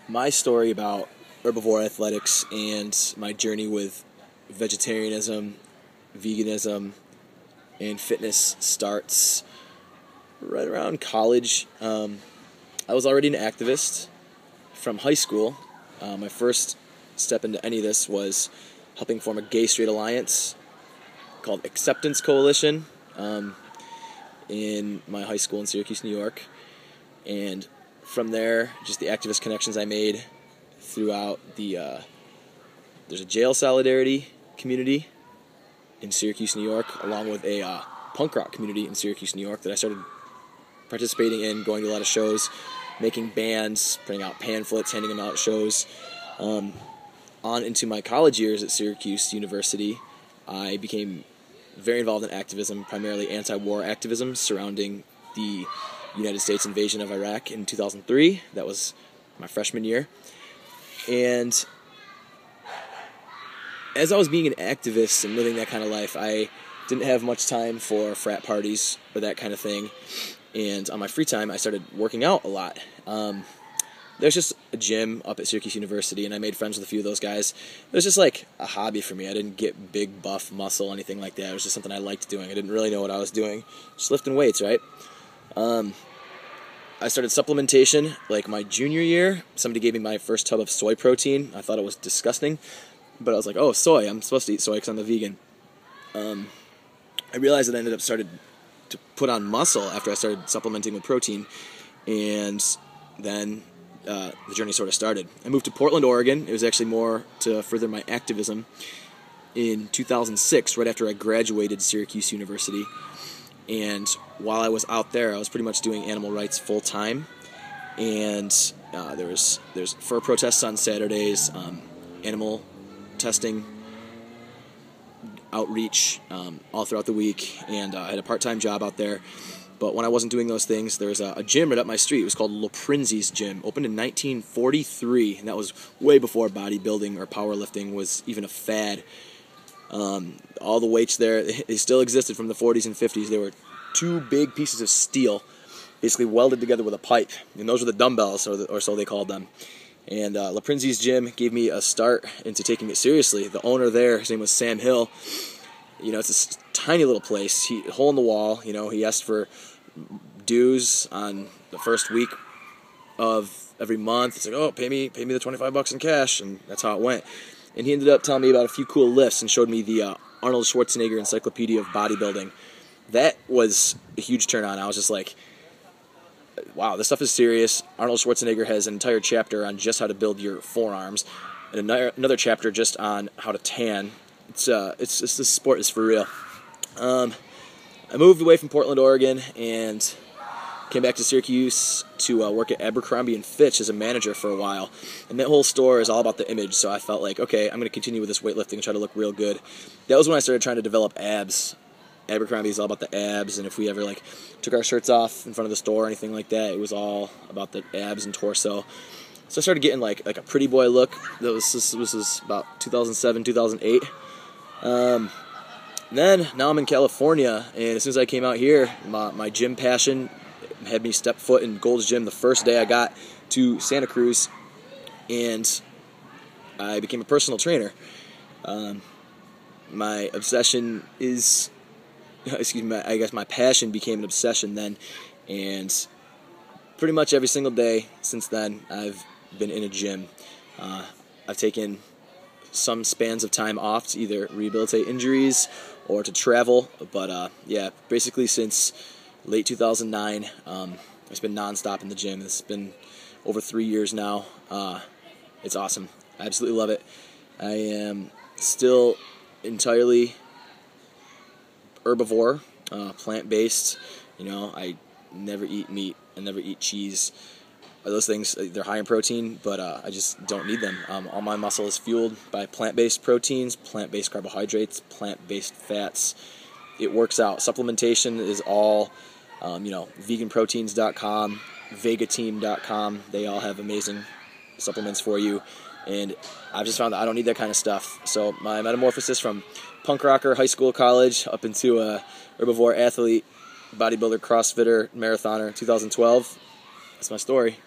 my story about herbivore athletics and my journey with vegetarianism, veganism, and fitness starts right around college. I was already an activist from high school. My first step into any of this was helping form a gay-straight alliance called Acceptance Coalition in my high school in Syracuse, New York. And from there, just the activist connections I made throughout there's a jail solidarity community in Syracuse, New York, along with a punk rock community in Syracuse, New York that I started participating in, going to a lot of shows, making bands, putting out pamphlets, handing them out at shows. On into my college years at Syracuse University, I became very involved in activism, primarily anti-war activism surrounding the United States invasion of Iraq in 2003. That was my freshman year. And as I was being an activist and living that kind of life, I didn't have much time for frat parties or that kind of thing. And on my free time, I started working out a lot. There's just a gym up at Syracuse University, and I made friends with a few of those guys. It was just like a hobby for me. I didn't get big, buff muscle, anything like that. It was just something I liked doing. I didn't really know what I was doing. Just lifting weights, right? I started supplementation like my junior year. Somebody gave me my first tub of soy protein. I thought it was disgusting, but I was like, oh, soy. I'm supposed to eat soy because I'm a vegan. I realized that I ended up started to put on muscle after I started supplementing with protein, and then the journey sort of started. I moved to Portland, Oregon. It was actually more to further my activism in 2006, right after I graduated Syracuse University. And while I was out there, I was pretty much doing animal rights full time. And there's fur protests on Saturdays, animal testing, outreach all throughout the week, and I had a part-time job out there. But when I wasn't doing those things, there was a gym right up my street. It was called Prusinowski's Gym, opened in 1943, and that was way before bodybuilding or powerlifting was even a fad. All the weights there, they still existed from the 40s and 50s. They were two big pieces of steel, basically welded together with a pipe, and those were the dumbbells, or so they called them. And Prusinowski's Gym gave me a start into taking it seriously. The owner there, his name was Sam Hill. You know, it's a tiny little place, hole in the wall. You know, he asked for dues on the first week of every month. It's like, oh, pay me the $25 in cash, and that's how it went. And he ended up telling me about a few cool lifts and showed me the Arnold Schwarzenegger Encyclopedia of Bodybuilding. That was a huge turn on. I was just like, wow, this stuff is serious. Arnold Schwarzenegger has an entire chapter on just how to build your forearms, and another chapter just on how to tan. This sport is for real. I moved away from Portland, Oregon, and came back to Syracuse to work at Abercrombie and Fitch as a manager for a while. And that whole store is all about the image, so I felt like, okay, I'm going to continue with this weightlifting and try to look real good. That was when I started trying to develop abs. Abercrombie is all about the abs, and if we ever took our shirts off in front of the store or anything like that, it was all about the abs and torso. So I started getting like a pretty boy look. This was about 2007, 2008. Then now I'm in California, and as soon as I came out here, my gym passion had me step foot in Gold's Gym the first day I got to Santa Cruz, and I became a personal trainer. My obsession is, I guess my passion became an obsession then, and pretty much every single day since then I've been in a gym. I've taken some spans of time off to either rehabilitate injuries or to travel, but yeah, basically since late 2009, it's been nonstop in the gym. It's been over 3 years now. It's awesome. I absolutely love it. I am still entirely herbivore, plant-based. You know, I never eat meat. I never eat cheese. Those things, they're high in protein, but I just don't need them. All my muscle is fueled by plant-based proteins, plant-based carbohydrates, plant-based fats. It works out. Supplementation is all, veganproteins.com, vegateam.com. They all have amazing supplements for you, and I've just found that I don't need that kind of stuff. So my metamorphosis from punk rocker, high school, college, up into a herbivore athlete, bodybuilder, crossfitter, marathoner, 2012, that's my story.